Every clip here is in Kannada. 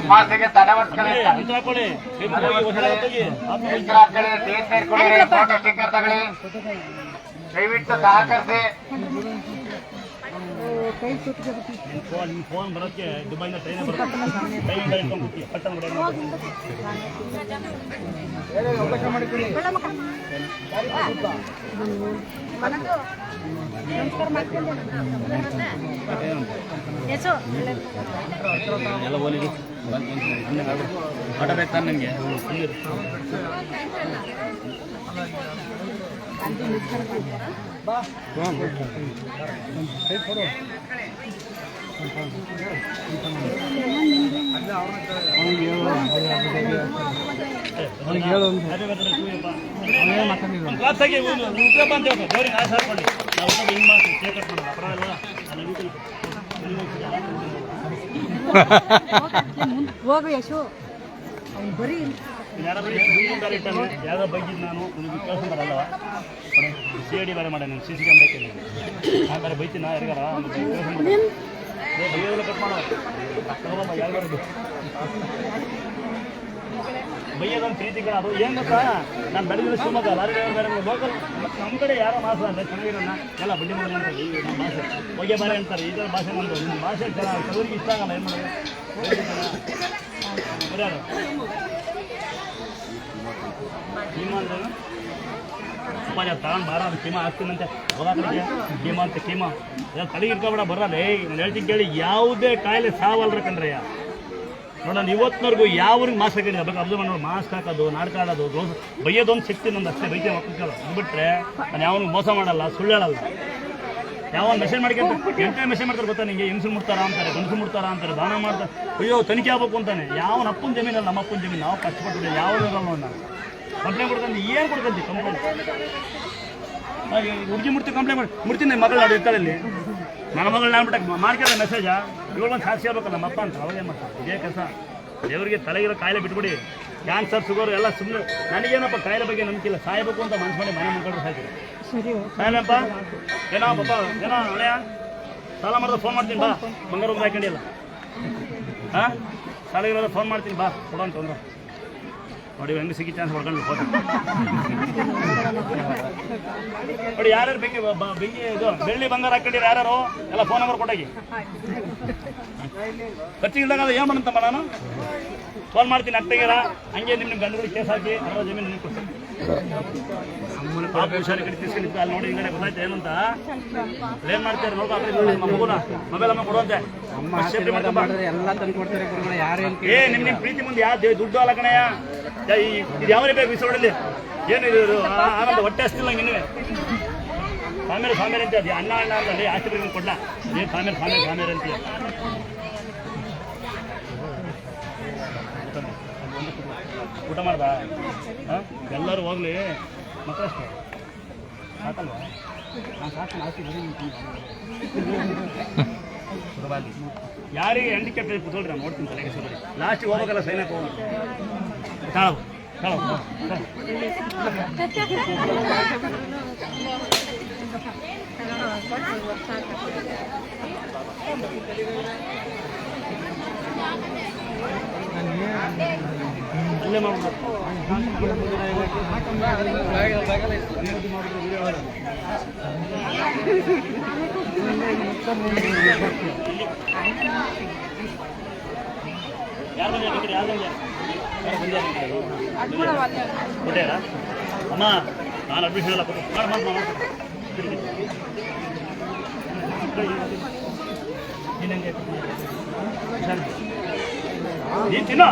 ಮಾಸಿಗೆ ತಡವರ್ಸ್ಕೊಳ್ಳಿ ಫೋಟೋ ಸ್ಟಿಕ್ಕರ್ ತಗೊಳ್ಳಿ ದಯವಿಟ್ಟು ಸಹಕರಿಸಿ. ಫೋನ್ ಬರೋಕ್ಕೆ ದುಬೈನ ಟ್ರೈನ್ ಬರುತ್ತೆ ಎಲ್ಲ ಓಲಿ ಆಟ ಬೇಕು ನನಗೆ ಹೋಗ ಯಶು ಬರೀ ಯಾವ್ದೋ ಬೈಕಿದ್ದು ನಾನು ನಿಮಗೆ ಕೇಳ್ಕೊಂಡಾರಲ್ವ CID ಬೇರೆ ಮಾಡ ನಾನು CC ಕ್ಯಾಮ್ರಾ ಕೇಳಿ ಆ ಬೇರೆ ಬೈತೀನಿ ಯಾರಿಗಾರ ಬೈಯೋದೆಲ್ಲ ಕಟ್ ಮಾಡೋ ಯಾರಿಗಾರದು ಬೈಯೋದೊಂದು ಪ್ರೀತಿಗಳು ಅದು ಏನು ಗೊತ್ತಾ ನಾನು ಬೆಳೆದಿಲ್ಲ ಶಿವಮೊಗ್ಗ ಲಾರಿ ಡ್ರೈವರ್ ಬೇರೆ ಲೋಕಲ್ ನಮ್ಮ ಕಡೆ ಯಾರೋ ಮಾಸ ಅಂದರೆ ಚೆನ್ನಾಗಿರೋಣ ಎಲ್ಲ ಬಡ್ಡಿ ಮಾಡೋದು ಅಂತಾರೆ ನಮ್ಮ ಭಾಷೆ ಹೊಗೆ ಬಾರೆ ಅಂತಾರೆ ಈ ಥರ ಭಾಷೆ ನಮ್ಮದು ನಿಮ್ಮ ಭಾಷೆ ಚೆನ್ನಾಗಿ ಕೆಲವರಿಗೆ ಇಷ್ಟ ಆಗಲ್ಲ ಏನು ಮಾಡೋದು ಯಾರು ಕೀಮಾ ಅಂದ್ರೇನು ಅಪ್ಪ ತಗೊಂಡು ಬಾರ ಅದು ಕೀಮಾ ಹಾಕ್ತೀನಂತೆ ಹೋಗಾಕಡೆ ಕೀಮಾ ಅಂತ ಕೀಮಾ ಎಲ್ಲ ತಲೆಗೆ ಇಟ್ಕೊಬೇಡ ಬರೋದೇ ನಾನು ಹೇಳ್ತೀನಿ ಕೇಳಿ ಯಾವುದೇ ಕಾಯಿಲೆ ಸಾವಲ್ರ ಕಂಡ್ರಯ್ಯ ನೋಡೋಣ ಇವತ್ತಿನವರೆಗೂ ಯಾವ್ರಿಗೆ ಮಾಸ್ಕ್ ಹಾಕಿದ್ರೆ ಬೇಕು ಅಬ್ಸರ್ವ್ ಮಾಡಿ ಮಾಸ್ಕ್ ಹಾಕೋದು ನಾಡ್ಕಾಡೋದು ದೋಸೆ ಬೈಯೋದೊಂದು ಶಕ್ತಿ ನಂದು ಅಷ್ಟೇ ಬೈಕೆ ಮಕ್ಕಳು ಅದು ಬಿಟ್ಟರೆ ನಾನು ಯಾವನಿಗೆ ಮೋಸ ಮಾಡಲ್ಲ ಸುಳ್ಳು ಹೇಳಲ್ಲ ಯಾವನು ಮೆಸೇಜ್ ಮಾಡ್ಕೊಂತ ಎಂಟನೇ ಮೆಸೇಜ್ ಮಾಡ್ತಾರೆ ಗೊತ್ತಾ ನಿಮಗೆ ಹೆಂಗಸು ಮುಡ್ತಾರಾ ಅಂತಾರೆ ಗಂಡಸು ಮುಡ್ತಾರಾ ಅಂತಾರೆ ದಾನ ಮಾಡ್ತಾರೆ ಅಯ್ಯೋ ತನಿಖೆ ಆಗ್ಬೇಕು ಅಂತಾನೆ ಯಾವನ ಅಪ್ಪನ ಜಮೀನಲ್ಲ ನಮ್ಮ ಅಪ್ಪನ ಜಮೀನು ನಾವು ಕಷ್ಟಪಟ್ಟು ಯಾವ ಇರಲ್ಲ ನಾನು ಕಂಪ್ಲೇಂಟ್ ಕೊಡ್ಕೊಂಡು ಏನು ಕೊಡ್ಕೊಂತೀವಿ ಕಂಪ್ಲೇಂಟ್ ಹುಡುಗಿ ಮುಡ್ತೀವಿ ಕಂಪ್ಲೇಂಟ್ ಮಾಡಿ ಮುಡ್ತೀನಿ ಮಗಳು ಅದು ಇರ್ತಾಳೆ ಇಲ್ಲಿ ನನ್ನ ಮಗಳು ನಾನ್ಬಿಟ್ಟು ಮಾಡ್ತಾರೆ ಮೆಸೇಜಾ ಇವಾಗ ಒಂದು ಸಾಕ್ಷಿ ಆಗ್ಬೇಕಲ್ಲ ನಮ್ಮ ಅಪ್ಪ ಅಂತ ಅವಾಗೇ ಮಾಡ್ತಾರೆ ಇದೇ ಕೆಲಸ ದೇವರಿಗೆ ತಲೆಗಿರೋ ಕಾಯಿಲೆ ಬಿಟ್ಬಿಡಿ ಕ್ಯಾನ್ಸರ್ ಶುಗರ್ ಎಲ್ಲ ಸುಮ್ಮನೆ ನನಗೇನಪ್ಪ ಕಾಯಿಲೆ ಬಗ್ಗೆ ನಂಬಿಕಿಲ್ಲ ಸಾಯಬೇಕು ಅಂತ ಮನ್ಸು ಮಾಡಿ ಮನೆ ಮುಖಂಡ್ರೆ ಸಾಯ್ತೀವಿ ಸಾಯಲ್ಲಪ್ಪ ಏನೋ ಪಾಪ ಏನೋ ಹಳೆಯ ಸಾಲ ಮಾಡಿದ್ರೆ ಫೋನ್ ಮಾಡ್ತೀನಿ ಬಾ ಬಂಗಾರ ಹಾಕೊಂಡಿಲ್ಲ ಹಾಂ ಸಾಲ ಇರೋದ್ರೆ ಫೋನ್ ಮಾಡ್ತೀನಿ ಬಾ ಕೊಡೋ ಅಂತ ತೊಂದ್ರೆ ನೋಡಿ ಹೆಂಗೆ ಸಿಕ್ಕಿ ಚಾನ್ಸ್ ಹೊಡ್ಕೊಂಡು ಫೋಟೋ ನೋಡಿ ಯಾರ್ಯಾರು ಬೆಂಕಿ ಇದು ಬೆಳ್ಳಿ ಬಂಗಾರ ಹಾಕೊಂಡಿರಿ ಯಾರು ಎಲ್ಲ ಫೋನ್ ನಂಬರ್ ಕೊಟ್ಟಾಗಿ ಖರ್ಚಿಗೆ ಇಲ್ದಾಗ ಅದು ಏನು ಮಾಡಂತಮ್ಮ ನಾನು ಫೋನ್ ಮಾಡ್ತೀನಿ ಅತ್ತಗೆರ ಹಂಗೆ ನಿಮ್ಮ ಗಂಡುಗಳಿಗೆ ಕೇಸ್ ಹಾಕಿ ಅವರ ಜಮೀನು ನಿಮಗೆ ಕೊಡ್ತೀನಿ ಪಾಪ ಹುಷಾರಿ ಕಡೆ ತಿಸ್ಕೊಂಡಿದ್ದು ಅಲ್ಲಿ ನೋಡಿ ಹಿಂಗಡೆ ಗೊತ್ತಾಯ್ತು ಏನಂತ ಏನು ಮಾಡ್ತಾರೆ ನೋಡ್ಕೊ ನಮ್ಮ ಮಗುನ ಮೊಬೈಲ್ ಅಮ್ಮ ಕೊಡುವಂತೆ ಏ ನಿಮ್ಮ ಪ್ರೀತಿ ಮುಂದೆ ಯಾವ ದುಡ್ಡು ಅಲ್ಲ ಕಣಯ್ಯ ಇದು ಯಾವನೇ ಬೇಕು ಬಿಸಿಲೊಡಲಿ ಏನು ಇದು ಆನಂದ ಹೊಟ್ಟೆ ಹಸ್ತಿಲ್ಲ ಇನ್ನೂ ಸಾಮೇಲೆ ಅಂತ ಅದು ಅಣ್ಣ ಅಂತಲ್ಲಿ ಆಸ್ತಿ ಕೊಡ್ಲ ಏನು ಸಾಮೇಲೆ ಅಂತೀಯ ಊಟ ಮಾಡ್ದ ಹಾಂ ಎಲ್ಲರೂ ಹೋಗ್ಲಿ ಮಕ್ಕಳಷ್ಟು ಸಾಕಲ್ವಾ ನಾನು ಸಾಕು ಆಸ್ತಿ ಬರೀ ಯಾರಿಗೆ ಹ್ಯಾಂಡಿಕ್ಯಾಪ್ ಕೂತ್ಕೊಳ್ರಿ ನಾನು ನೋಡ್ತೀನಿ ತಲೆಗೆ ಸರಿ ಲಾಸ್ಟಿಗೆ ಹೋಗ್ಬೇಕಲ್ಲ ಸೈನಕ್ಕೆ ಹೋಗೋಣ ತಾಳು ಅಲ್ಲೇ ಮಾಡ್ಬೋದು ಯಾರು ಬಂದ ಯಾರು ಕೊಟ್ಟೇರಾ ಅಮ್ಮ ನಾನು ಅಡ್ಮಿಷನ್ ಎಲ್ಲ ಕೊಟ್ಟು ನೀನು ತಿನ್ನೋ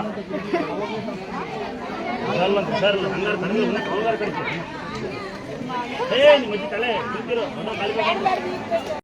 ಸರ್ ಹಂಗಾರೆ ಕಡಿಸಿ ಏ ನಿಮ್ಮ ತಲೆ ತಿಂತಿರೋ